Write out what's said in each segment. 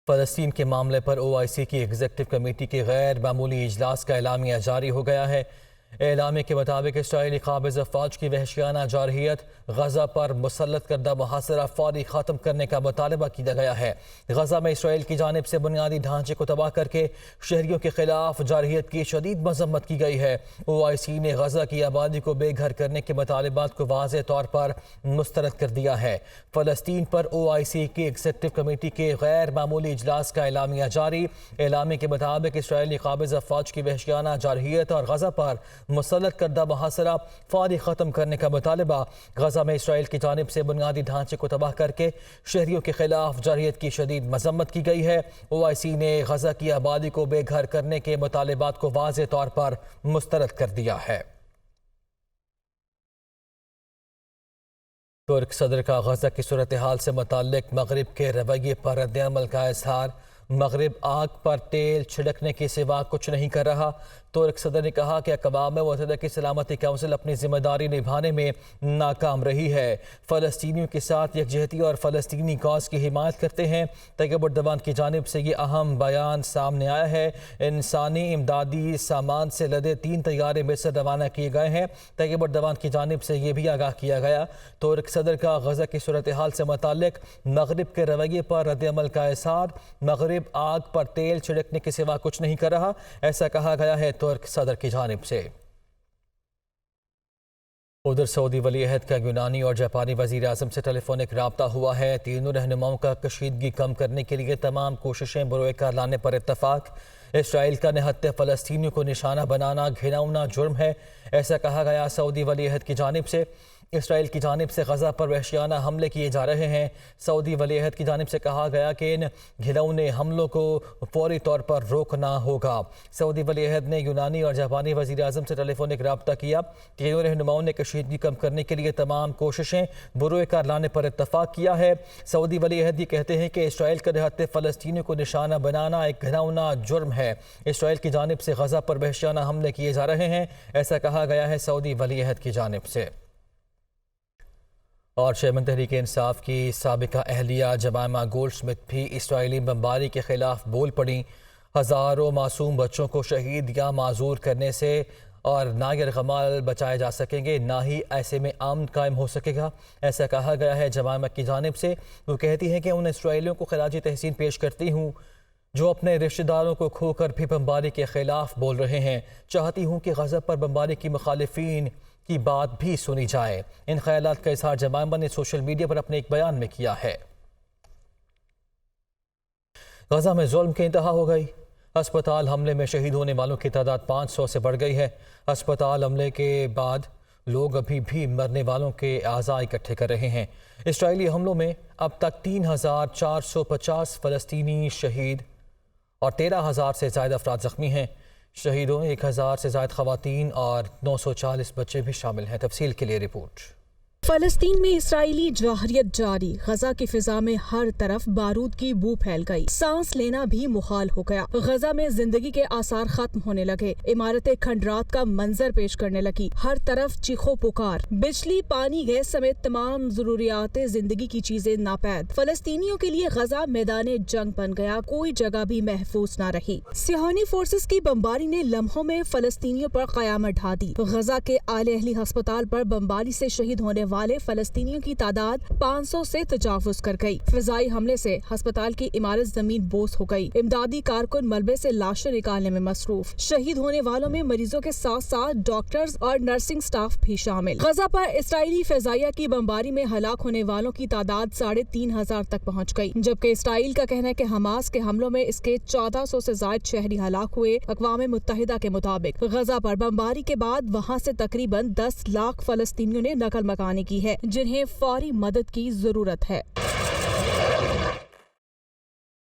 فلسطین کے معاملے پر OIC کی ایگزیکٹو کمیٹی کے غیر معمولی اجلاس کا اعلامیہ جاری ہو گیا ہے۔ اعلامیہ کے مطابق اسرائیلی قابض افواج کی وحشیانہ جارحیت، غزہ پر مسلط کردہ محاصرہ فوری ختم کرنے کا مطالبہ کیا گیا ہے۔ غزہ میں اسرائیل کی جانب سے بنیادی ڈھانچے کو تباہ کر کے شہریوں کے خلاف جارحیت کی شدید مذمت کی گئی ہے۔ OIC نے غزہ کی آبادی کو بے گھر کرنے کے مطالبات کو واضح طور پر مسترد کر دیا ہے۔ فلسطین پر OIC کی ایگزیکٹو کمیٹی کے غیر معمولی اجلاس کا اعلامیہ جاری۔ اعلامیہ کے مطابق اسرائیلی قابض افواج کی وحشیانہ جارحیت اور غزہ پر مسلط کردہ محاصرہ فوری ختم کرنے کا مطالبہ، غزہ میں اسرائیل کی جانب سے بنیادی ڈھانچے کو تباہ کر کے شہریوں کے خلاف جارحیت کی شدید مذمت کی گئی ہے۔ OIC نے غزہ کی آبادی کو بے گھر کرنے کے مطالبات کو واضح طور پر مسترد کر دیا ہے۔ ترک صدر کا غزہ کی صورتحال سے متعلق مغرب کے رویے پر رد عمل کا اظہار۔ مغرب آگ پر تیل چھڑکنے کے سوا کچھ نہیں کر رہا۔ ترک صدر نے کہا کہ اقوام متحدہ کی سلامتی کونسل اپنی ذمہ داری نبھانے میں ناکام رہی ہے۔ فلسطینیوں کے ساتھ یکجہتی اور فلسطینی کاز کی حمایت کرتے ہیں۔ طیب اردوان کی جانب سے یہ اہم بیان سامنے آیا ہے۔ انسانی امدادی سامان سے لدے 3 طیارے مصر روانہ کیے گئے ہیں۔ طیب اردوان کی جانب سے یہ بھی آگاہ کیا گیا۔ ترک صدر کا غزہ کی صورتحال سے متعلق مغرب کے رویے پر رد عمل کا اظہار۔ مغرب آگ پر تیل چھڑکنے کے سوا کچھ نہیں کر رہا، ایسا کہا گیا ہے ترک صدر کی جانب سے۔ ادھر سعودی ولی عہد کا یونانی اور جاپانی وزیر اعظم سے ٹیلی فونک رابطہ ہوا ہے۔ تینوں رہنماؤں کا کشیدگی کم کرنے کے لیے تمام کوششیں بروئے کار لانے پر اتفاق۔ اسرائیل کا نہتے فلسطینیوں کو نشانہ بنانا گھناؤنا جرم ہے، ایسا کہا گیا سعودی ولی عہد کی جانب سے۔ اسرائیل کی جانب سے غزہ پر وحشیانہ حملے کیے جا رہے ہیں۔ سعودی ولی عہد کی جانب سے کہا گیا کہ ان گھناؤنے حملوں کو فوری طور پر روکنا ہوگا۔ سعودی ولی عہد نے یونانی اور جاپانی وزیر اعظم سے ٹیلی فونک رابطہ کیا۔ تینوں رہنماؤں نے کشیدگی کم کرنے کے لیے تمام کوششیں بروئے کار لانے پر اتفاق کیا ہے۔ سعودی ولی عہد یہ کہتے ہیں کہ اسرائیل کا نہتے فلسطینیوں کو نشانہ بنانا ایک گھناؤنا جرم ہے۔ اسرائیل کی جانب سے غزہ پر وحشیانہ حملے کیے جا رہے ہیں، ایسا کہا گیا ہے سعودی ولی عہد کی جانب سے۔ اور چیئرمین تحریک انصاف کی سابقہ اہلیہ جمائمہ گولڈ سمتھ بھی اسرائیلی بمباری کے خلاف بول پڑیں۔ ہزاروں معصوم بچوں کو شہید یا معذور کرنے سے اور نہ یرغمال بچائے جا سکیں گے، نہ ہی ایسے میں امن قائم ہو سکے گا، ایسا کہا گیا ہے جمائمہ کی جانب سے۔ وہ کہتی ہیں کہ ان اسرائیلیوں کو خراج تحسین پیش کرتی ہوں جو اپنے رشتہ داروں کو کھو کر بھی بمباری کے خلاف بول رہے ہیں۔ چاہتی ہوں کہ غزہ پر بمباری کی مخالفین کی بات بھی سنی جائے۔ ان خیالات کا اظہار جمائمہ نے سوشل میڈیا پر اپنے ایک بیان میں کیا ہے۔ غزہ میں ظلم کی انتہا ہو گئی۔ ہسپتال حملے میں شہید ہونے والوں کی تعداد 500 سے بڑھ گئی ہے۔ ہسپتال حملے کے بعد لوگ ابھی بھی مرنے والوں کے اعضاء اکٹھے کر رہے ہیں۔ اسرائیلی حملوں میں اب تک 3450 فلسطینی شہید اور 13,000 سے زائد افراد زخمی ہیں۔ شہیدوں 1000 سے زائد خواتین اور 940 بچے بھی شامل ہیں۔ تفصیل کے لیے رپورٹ۔ فلسطین میں اسرائیلی جارحیت جاری، غزہ کی فضا میں ہر طرف بارود کی بو پھیل گئی، سانس لینا بھی محال ہو گیا۔ غزہ میں زندگی کے آثار ختم ہونے لگے، عمارتیں کھنڈرات کا منظر پیش کرنے لگی، ہر طرف چیخو پکار، بجلی، پانی، گیس سمیت تمام ضروریات زندگی کی چیزیں ناپید۔ فلسطینیوں کے لیے غزہ میدان جنگ بن گیا، کوئی جگہ بھی محفوظ نہ رہی۔ صہیونی فورسز کی بمباری نے لمحوں میں فلسطینیوں پر قیامت ڈھا دی۔ غزہ کے آل اہلی ہسپتال پر بمباری سے شہید ہونے والے فلسطینیوں کی تعداد 500 سے تجاوز کر گئی۔ فضائی حملے سے ہسپتال کی عمارت زمین بوس ہو گئی۔ امدادی کارکن ملبے سے لاشیں نکالنے میں مصروف۔ شہید ہونے والوں میں مریضوں کے ساتھ ساتھ ڈاکٹرز اور نرسنگ سٹاف بھی شامل۔ غزہ پر اسرائیلی فضائیہ کی بمباری میں ہلاک ہونے والوں کی تعداد 3500 تک پہنچ گئی، جبکہ اسرائیل کا کہنا ہے کہ حماس کے حملوں میں اس کے 1400 سے زائد شہری ہلاک ہوئے۔ اقوام متحدہ کے مطابق غزہ پر بمباری کے بعد وہاں سے تقریباً 10 لاکھ فلسطینیوں نے نقل مکانی کی ہے، جنہیں فوری مدد کی ضرورت ہے۔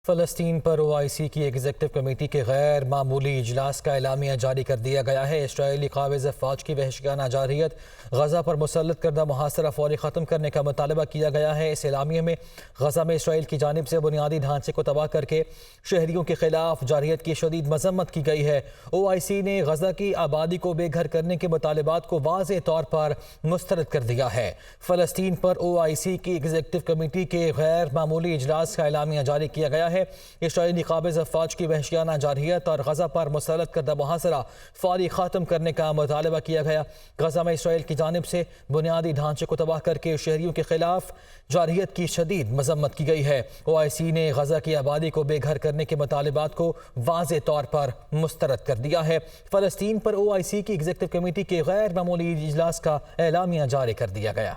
فلسطین پر OIC کی ایگزیکٹو کمیٹی کے غیر معمولی اجلاس کا اعلامیہ جاری کر دیا گیا ہے۔ اسرائیلی قابض افواج کی وحشیانہ جارحیت، غزہ پر مسلط کردہ محاصرہ فوری ختم کرنے کا مطالبہ کیا گیا ہے۔ اس اعلامیہ میں غزہ میں اسرائیل کی جانب سے بنیادی ڈھانچے کو تباہ کر کے شہریوں کے خلاف جارحیت کی شدید مذمت کی گئی ہے۔ OIC نے غزہ کی آبادی کو بے گھر کرنے کے مطالبات کو واضح طور پر مسترد کر دیا ہے۔ فلسطین پر OIC کی ایگزیکٹو کمیٹی کے غیر معمولی اجلاس کا اعلامیہ جاری کیا گیا ہے۔ ہے۔ اسرائیلی قابض افواج کی وحشیانہ جارحیت اور غزہ پر مسلط کردہ محاصرہ فوری ختم کرنے کا مطالبہ کیا گیا۔ غزہ میں اسرائیل کی جانب سے بنیادی ڈھانچے کو تباہ کر کے شہریوں کے خلاف جارحیت کی شدید مذمت کی گئی ہے۔ OIC نے غزہ کی آبادی کو بے گھر کرنے کے مطالبات کو واضح طور پر مسترد کر دیا ہے۔ فلسطین پر OIC کی ایگزیکٹو کمیٹی کے غیر معمولی اجلاس کا اعلامیہ جاری کر دیا گیا۔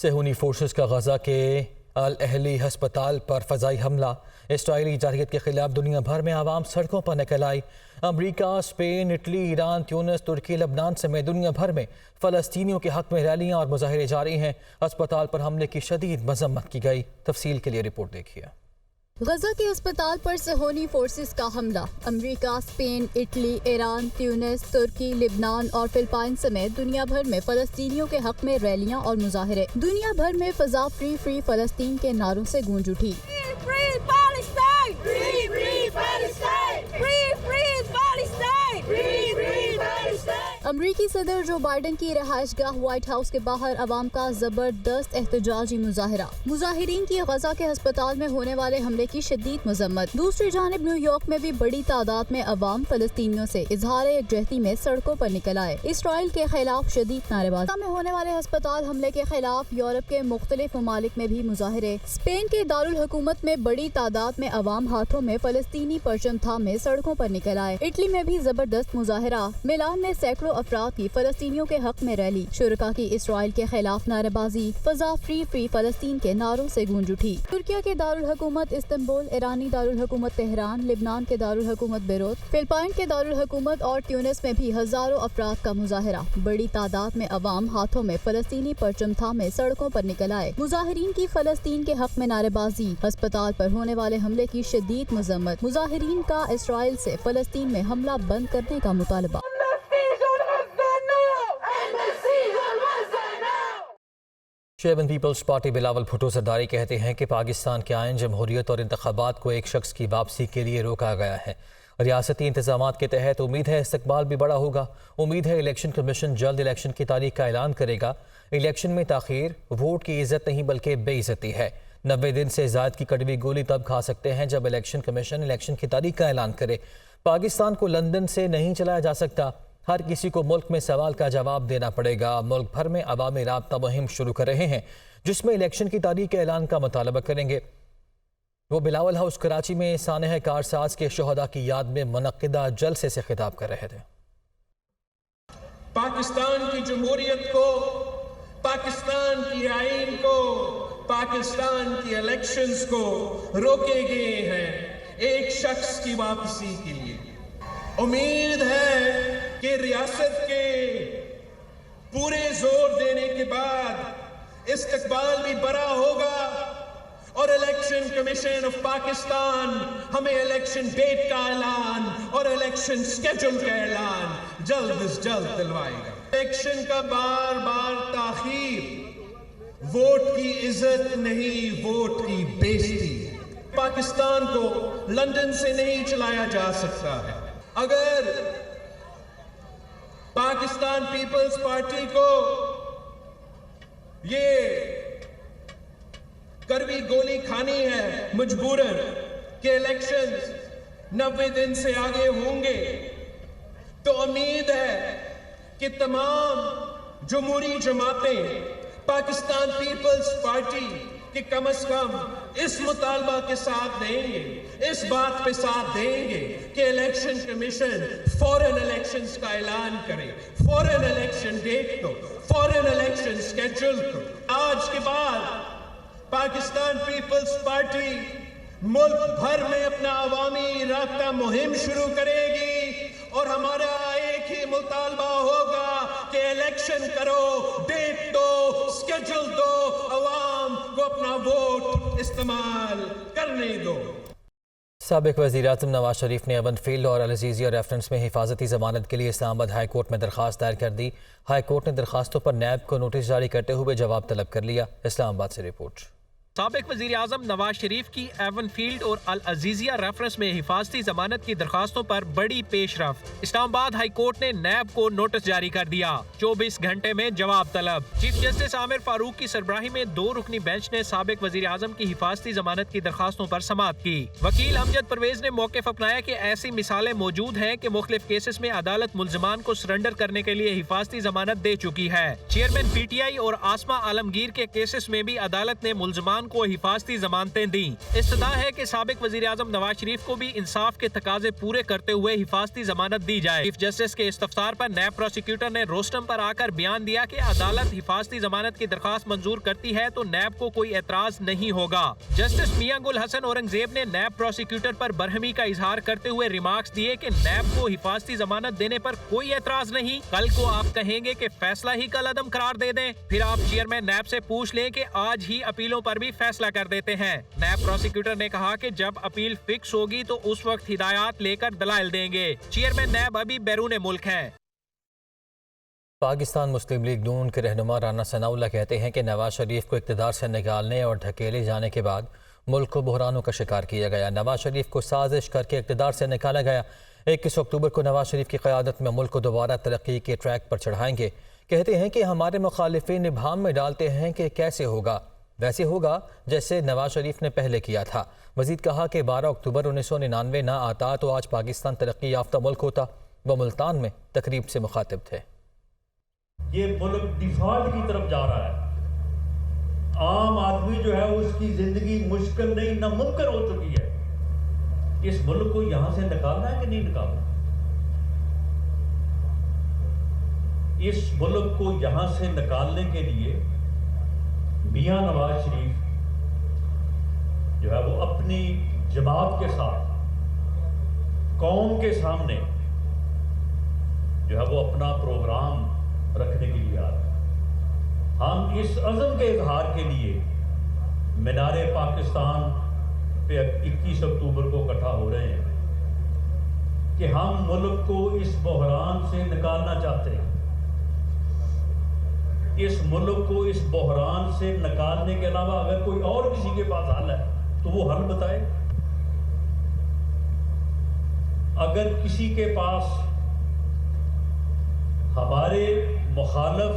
صہیونی فورسز کا غزہ کے الاہلی ہسپتال پر فضائی حملہ۔ اسرائیلی جارحیت کے خلاف دنیا بھر میں عوام سڑکوں پر نکل آئی۔ امریکہ، اسپین، اٹلی، ایران، تیونس، ترکی، لبنان سمیت دنیا بھر میں فلسطینیوں کے حق میں ریلیاں اور مظاہرے جاری ہیں۔ ہسپتال پر حملے کی شدید مذمت کی گئی۔ تفصیل کے لیے رپورٹ دیکھیے۔ غزہ کے ہسپتال پر صہیونی فورسز کا حملہ۔ امریکہ، اسپین، اٹلی، ایران، تیونس، ترکی، لبنان اور فلپائن سمیت دنیا بھر میں فلسطینیوں کے حق میں ریلیاں اور مظاہرے۔ دنیا بھر میں فضا فری فری فلسطین کے نعروں سے گونج اٹھی۔ امریکی صدر جو بائیڈن کی رہائش گاہ وائٹ ہاؤس کے باہر عوام کا زبردست احتجاجی مظاہرہ۔ مظاہرین کی غزہ کے ہسپتال میں ہونے والے حملے کی شدید مذمت۔ دوسری جانب نیو یارک میں بھی بڑی تعداد میں عوام فلسطینیوں سے اظہار یکجہتی میں سڑکوں پر نکل آئے۔ اسرائیل کے خلاف شدید نعرے بازی۔ غزہ میں ہونے والے ہسپتال حملے کے خلاف یورپ کے مختلف ممالک میں بھی مظاہرے۔ اسپین کے دارالحکومت میں بڑی تعداد میں عوام ہاتھوں میں فلسطینی پرچم تھامے سڑکوں پر نکل آئے۔ اٹلی میں بھی زبردست مظاہرہ۔ میلان میں سینکڑوں افراد کی فلسطینیوں کے حق میں ریلی۔ شرکا کی اسرائیل کے خلاف نعرے بازی، فضا فری فری فلسطین کے نعروں سے گونج اٹھی۔ ترکیہ کے دارالحکومت استنبول، ایرانی دارالحکومت تہران، لبنان کے دارالحکومت بیروت، فلپائن کے دارالحکومت اور ٹیونس میں بھی ہزاروں افراد کا مظاہرہ۔ بڑی تعداد میں عوام ہاتھوں میں فلسطینی پرچم تھامے سڑکوں پر نکل آئے۔ مظاہرین کی فلسطین کے حق میں نعرے بازی، ہسپتال پر ہونے والے حملے کی شدید مذمت۔ مظاہرین کا اسرائیل سے فلسطین میں حملہ بند کرنے کا مطالبہ۔ شیون پیپلز پارٹی بلاول بھٹو زرداری کہتے ہیں کہ پاکستان کے آئین، جمہوریت اور انتخابات کو ایک شخص کی واپسی کے لیے روکا گیا ہے۔ ریاستی انتظامات کے تحت امید ہے استقبال بھی بڑا ہوگا۔ امید ہے الیکشن کمیشن جلد الیکشن کی تاریخ کا اعلان کرے گا۔ الیکشن میں تاخیر ووٹ کی عزت نہیں بلکہ بے عزتی ہے۔ 90 دن سے زائد کی کڑوی گولی تب کھا سکتے ہیں جب الیکشن کمیشن الیکشن کی تاریخ کا اعلان کرے۔ پاکستان کو لندن سے نہیں چلایا جا سکتا۔ ہر کسی کو ملک میں سوال کا جواب دینا پڑے گا۔ ملک بھر میں عوامی رابطہ مہم شروع کر رہے ہیں جس میں الیکشن کی تاریخ کے اعلان کا مطالبہ کریں گے۔ وہ بلاول ہاؤس کراچی میں سانحہ کارساز کے شہداء کی یاد میں منعقدہ جلسے سے خطاب کر رہے تھے۔ پاکستان کی جمہوریت کو، پاکستان کی آئین کو، پاکستان کی الیکشنز کو روکے گئے ہیں ایک شخص کی واپسی کے لیے۔ امید ہے کہ ریاست کے پورے زور دینے کے بعد استقبال بھی بڑا ہوگا اور الیکشن کمیشن آف پاکستان ہمیں الیکشن ڈیٹ کا اعلان اور الیکشن سکیڈول کا اعلان جلد از جلد دلوائے گا۔ الیکشن کا بار بار تاخیر ووٹ کی عزت نہیں، ووٹ کی بے عزتی۔ پاکستان کو لندن سے نہیں چلایا جا سکتا ہے۔ اگر پاکستان پیپلز پارٹی کو یہ کڑوی گولی کھانی ہے مجبوراً کہ الیکشنز 90 دن سے آگے ہوں گے، تو امید ہے کہ تمام جمہوری جماعتیں پاکستان پیپلز پارٹی کہ کم از کم اس مطالبہ کے ساتھ دیں گے، اس بات پہ ساتھ دیں گے کہ الیکشن کمیشن فوراً الیکشنز کا اعلان کرے، فوراً الیکشن ڈیٹ کو، فوراً الیکشن سکیڈول کو۔ آج کے بعد پاکستان پیپلز پارٹی ملک بھر میں اپنا عوامی رابطہ مہم شروع کرے گی اور ہمارا ایک ہی مطالبہ ہوگا کہ الیکشن کرو، ڈیٹ دو، سکیڈول دو، عوام کو اپنا ووٹ استعمال کرنے دو۔ سابق وزیراعظم نواز شریف نے ایون فیلڈ اور العزیزیہ ریفرنس میں حفاظتی ضمانت کے لیے اسلام آباد ہائی کورٹ میں درخواست دائر کر دی۔ ہائی کورٹ نے درخواستوں پر نیب کو نوٹس جاری کرتے ہوئے جواب طلب کر لیا۔ اسلام آباد سے رپورٹ۔ سابق وزیر اعظم نواز شریف کی ایون فیلڈ اور العزیزیہ ریفرنس میں حفاظتی ضمانت کی درخواستوں پر بڑی پیش رفت۔ اسلام آباد ہائی کورٹ نے نیب کو نوٹس جاری کر دیا، 24 گھنٹے میں جواب طلب۔ چیف جسٹس عامر فاروق کی سربراہی میں 2 رکنی بینچ نے سابق وزیر اعظم کی حفاظتی ضمانت کی درخواستوں پر سماعت کی۔ وکیل امجد پرویز نے موقف اپنایا کہ ایسی مثالیں موجود ہیں کہ مختلف کیسز میں عدالت ملزمان کو سرنڈر کرنے کے لیے حفاظتی ضمانت دے چکی ہے۔ چیئرمین پی ٹی آئی اور آسما عالمگیر کے کیسز میں بھی عدالت نے ملزمان کو حفاظتی ضمانتیں دیں۔ استدعا ہے کہ سابق وزیر اعظم نواز شریف کو بھی انصاف کے تقاضے پورے کرتے ہوئے حفاظتی ضمانت دی جائے۔ چیف جسٹس کے استفسار پر نیب پروسیکیوٹر نے روسٹم پر آ کر بیان دیا کہ عدالت حفاظتی ضمانت کی درخواست منظور کرتی ہے تو نیب کو کوئی اعتراض نہیں ہوگا۔ جسٹس میاں گل حسن اورنگزیب نے نیب پروسیکیوٹر پر برہمی کا اظہار کرتے ہوئے ریمارکس دیے کہ نیب کو حفاظتی ضمانت دینے پر کوئی اعتراض نہیں، کل کو آپ کہیں گے کہ فیصلہ ہی کل عدم قرار دے دیں، پھر آپ چیئرمین نیب سے پوچھ لیں کہ آج ہی اپیلوں پر بھی فیصلہ کر دیتے ہیں۔ نیب پروسیکیوٹر نے کہا کہ جب اپیل فکس ہوگی تو اس وقت ہدایات لے کر دلائل دیں گے۔ چیئرمین نیب ابھی بیرون ملک ہیں۔ پاکستان مسلم لیگ نون کے رہنما رانا ثناء اللہ کہتے ہیں کہ نواز شریف کو اقتدار سے نکالنے اور دھکیلے جانے کے بعد ملک کو بحرانوں کا شکار کیا گیا۔ نواز شریف کو سازش کر کے اقتدار سے نکالا گیا۔ 21 اکتوبر کو نواز شریف کی قیادت میں ملک کو دوبارہ ترقی کے ٹریک پر چڑھائیں گے۔ کہتے ہیں کہ ہمارے مخالفین ابہام میں ڈالتے ہیں کہ کیسے ہوگا، ویسے ہوگا جیسے نواز شریف نے پہلے کیا تھا۔ مزید کہا کہ 12 اکتوبر 1999 نہ آتا تو آج پاکستان ترقی یافتہ ملک ہوتا۔ وہ ملتان میں تقریب سے مخاطب تھے۔ یہ ملک ڈیفالٹ کی طرف جا رہا ہے۔ عام آدمی جو ہے اس کی زندگی مشکل نہیں ناممکن ہو چکی ہے۔ اس ملک کو یہاں سے نکالنا ہے کہ نہیں نکالنا؟ اس ملک کو یہاں سے نکالنے کے لیے میاں نواز شریف جو ہے وہ اپنی جماعت کے ساتھ قوم کے سامنے جو ہے وہ اپنا پروگرام رکھنے کے لیے آ رہے ہیں۔ ہم اس عزم کے اظہار کے لیے مینار پاکستان پہ 21 اکتوبر کو اکٹھا ہو رہے ہیں کہ ہم ملک کو اس بحران سے نکالنا چاہتے ہیں۔ اس ملک کو اس بحران سے نکالنے کے علاوہ اگر کوئی اور کسی کے پاس حل ہے تو وہ حل بتائے۔ اگر کسی کے پاس ہمارے مخالف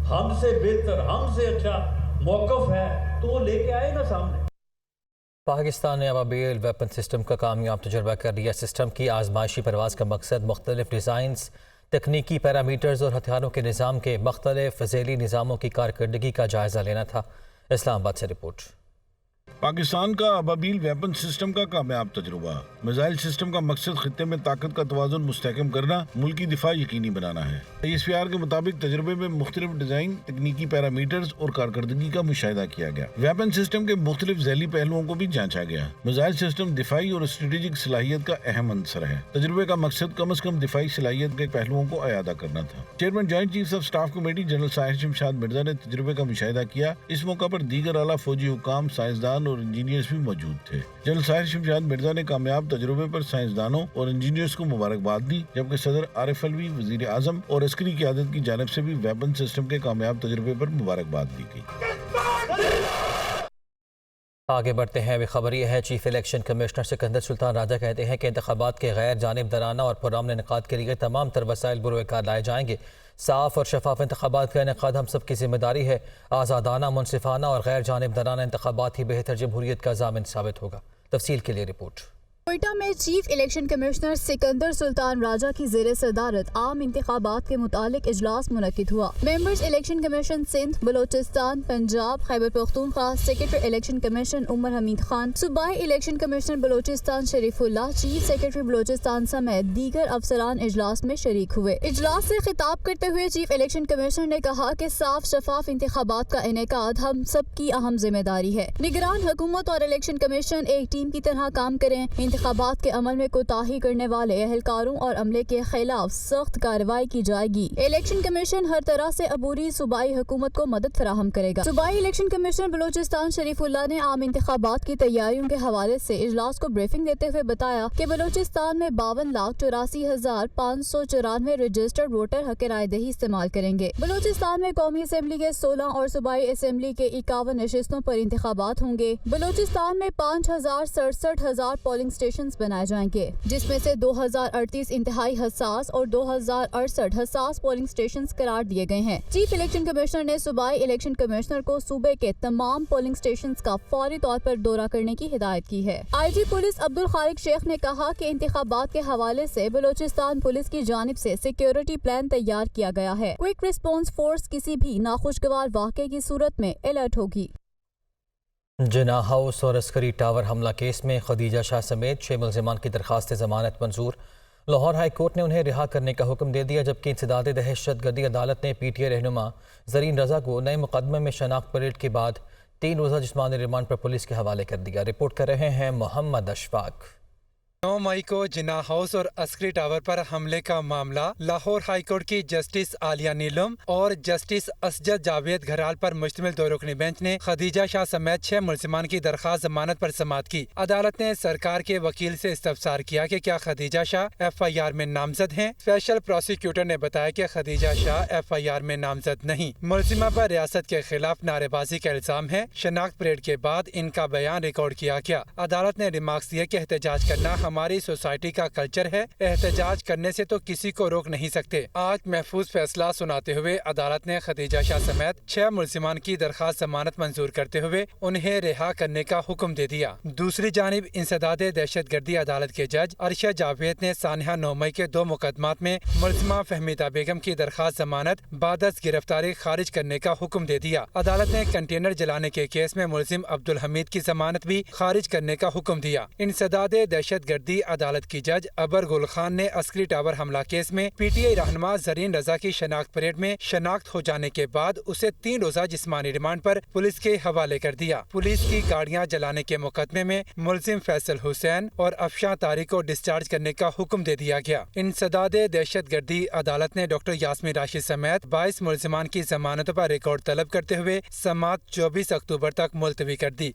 ہم سے بہتر ہم سے اچھا موقف ہے تو وہ لے کے آئے نا سامنے۔ پاکستان نے ابابیل ویپن سسٹم کا کامیاب تجربہ کر لیا۔ سسٹم کی آزمائشی پرواز کا مقصد مختلف ڈیزائنز، تکنیکی پیرامیٹرز اور ہتھیاروں کے نظام کے مختلف ذیلی نظاموں کی کارکردگی کا جائزہ لینا تھا۔ اسلام آباد سے رپورٹ۔ پاکستان کا ابابیل ویپن سسٹم کا کامیاب تجربہ۔ میزائل سسٹم کا مقصد خطے میں طاقت کا توازن مستحکم کرنا، ملکی دفاع یقینی بنانا ہے۔ ISPR کے مطابق تجربے میں مختلف ڈیزائن، تکنیکی پیرامیٹرز اور کارکردگی کا مشاہدہ کیا گیا۔ ویپن سسٹم کے مختلف ذیلی پہلوؤں کو بھی جانچا گیا۔ میزائل سسٹم دفاعی اور اسٹریٹجک صلاحیت کا اہم عنصر ہے۔ تجربے کا مقصد کم از کم دفاعی صلاحیت کے پہلوؤں کو اعادہ کرنا تھا۔ Chairman joint chiefs of staff committee general Sahir Shamshad Mirza نے تجربے کا مشاہدہ کیا۔ اس موقع پر دیگر اعلیٰ فوجی حکام، سائنسدان اور انجینئرز بھی موجود تھے۔ جنرل ساحر شمشاد مرزا نے کامیاب تجربے پر سائنسدانوں اور انجینئرز کو مبارکباد دی، جبکہ صدر عارف الوی، وزیر اعظم اور عسکری قیادت کی جانب سے بھی ویپن سسٹم کے کامیاب تجربے پر مبارکباد دی گئی۔ آگے بڑھتے ہیں۔ ابھی خبر یہ ہے، چیف الیکشن کمشنر سکندر سلطان راجہ کہتے ہیں کہ انتخابات کے غیر جانبدارانہ اور پرامن انعقاد کے لیے تمام تر وسائل بروئے لائے جائیں گے۔ صاف اور شفاف انتخابات کا انعقاد ہم سب کی ذمہ داری ہے۔ آزادانہ، منصفانہ اور غیر جانبدارانہ انتخابات ہی بہتر جمہوریت کا ضامن ثابت ہوگا۔ تفصیل کے لیے رپورٹ۔ کوئٹہ میں چیف الیکشن کمشنر سکندر سلطان راجہ کی زیر صدارت عام انتخابات کے متعلق اجلاس منعقد ہوا۔ Members election commission Sindh, Balochistan, Punjab, Khyber Pakhtunkhwa, secretary election commission Umar Hamid Khan, صوبائی election commissioner Balochistan Sharif Ullah, chief secretary Balochistan سمیت دیگر افسران اجلاس میں شریک ہوئے۔ اجلاس سے خطاب کرتے ہوئے چیف الیکشن کمیشنر نے کہا کہ صاف شفاف انتخابات کا انعقاد ہم سب کی اہم ذمہ داری ہے۔ نگران حکومت اور الیکشن کمیشن ایک ٹیم کی طرح کام کریں، انتخابات کے عمل میں کوتاہی کرنے والے اہلکاروں اور عملے کے خلاف سخت کارروائی کی جائے گی۔ الیکشن کمیشن ہر طرح سے عبوری صوبائی حکومت کو مدد فراہم کرے گا۔ صوبائی الیکشن کمشنر بلوچستان شریف اللہ نے عام انتخابات کی تیاریوں کے حوالے سے اجلاس کو بریفنگ دیتے ہوئے بتایا کہ بلوچستان میں 52,84,594 رجسٹرڈ ووٹر حق رائے دہی استعمال کریں گے۔ بلوچستان میں قومی اسمبلی کے 16 اور صوبائی اسمبلی کے 51 نشستوں پر انتخابات ہوں گے۔ بلوچستان میں 5,67,000 پولنگ اسٹیشنز بنائے جائیں گے، جس میں سے 2,038 انتہائی حساس اور 2,068 حساس پولنگ اسٹیشنز قرار دیے گئے ہیں۔ چیف الیکشن کمشنر نے صوبائی الیکشن کمشنر کو صوبے کے تمام پولنگ اسٹیشنز کا فوری طور پر دورہ کرنے کی ہدایت کی ہے۔ آئی جی پولیس عبدالخالق شیخ نے کہا کہ انتخابات کے حوالے سے بلوچستان پولیس کی جانب سے سیکیورٹی پلان تیار کیا گیا ہے۔ کوئک ریسپانس فورس کسی بھی ناخوشگوار واقعے کی صورت میں الرٹ ہوگی۔ جناح ہاؤس اور عسکری ٹاور حملہ کیس میں خدیجہ شاہ سمیت 6 ملزمان کی درخواست ضمانت منظور۔ لاہور ہائی کورٹ نے انہیں رہا کرنے کا حکم دے دیا، جبکہ انسداد دہشت گردی عدالت نے پی ٹی آئی رہنما زرین رضا کو نئے مقدمے میں شناخت پریڈ کے بعد 3 روزہ جسمانی ریمانڈ پر پولیس کے حوالے کر دیا۔ رپورٹ کر رہے ہیں محمد اشفاق۔ 9 مئی کو جناح ہاؤس اور عسکری ٹاور پر حملے کا معاملہ لاہور ہائی کورٹ کی جسٹس عالیہ نیلم اور جسٹس اسجد جاوید گھرال پر مشتمل 2 رکنی بینچ نے خدیجہ شاہ سمیت 6 ملزمان کی درخواست ضمانت پر سماعت کی۔ عدالت نے سرکار کے وکیل سے استفسار کیا کہ کیا خدیجہ شاہ ایف آئی آر میں نامزد ہیں۔ اسپیشل پروسیکیوٹر نے بتایا کہ خدیجہ شاہ ایف آئی آر میں نامزد نہیں۔ ملزمہ پر ریاست کے خلاف نعرے بازی کا الزام ہے۔ شناخت پریڈ کے بعد ان کا بیان ریکارڈ کیا گیا۔ عدالت نے ریمارکس دیے کہ احتجاج کرنا ہماری سوسائٹی کا کلچر ہے، احتجاج کرنے سے تو کسی کو روک نہیں سکتے۔ آج محفوظ فیصلہ سناتے ہوئے عدالت نے خدیجہ شاہ سمیت 6 ملزمان کی درخواست ضمانت منظور کرتے ہوئے انہیں رہا کرنے کا حکم دے دیا۔ دوسری جانب انسداد دہشت گردی عدالت کے جج ارشد جاوید نے سانحہ 9 مئی کے 2 مقدمات میں ملزمہ فہمیدہ بیگم کی درخواست ضمانت بعد از گرفتاری خارج کرنے کا حکم دے دیا۔ عدالت نے کنٹینر جلانے کے کیس میں ملزم عبدالحمید کی ضمانت بھی خارج کرنے کا حکم دیا۔ انسداد دہشت گردی عدالت کی جج ابر گل خان نے عسکری ٹاور حملہ کیس میں پی ٹی آئی رہنما زرین رضا کی شناخت پریڈ میں شناخت ہو جانے کے بعد اسے 3 روزہ جسمانی ریمانڈ پر پولیس کے حوالے کر دیا۔ پولیس کی گاڑیاں جلانے کے مقدمے میں ملزم فیصل حسین اور افشاں طارق کو ڈسچارج کرنے کا حکم دے دیا گیا۔ انسداد دہشت گردی عدالت نے ڈاکٹر یاسمین راشد سمیت 22 ملزمان کی ضمانتوں پر ریکارڈ طلب کرتے ہوئے سماعت 24 اکتوبر تک ملتوی کر دی۔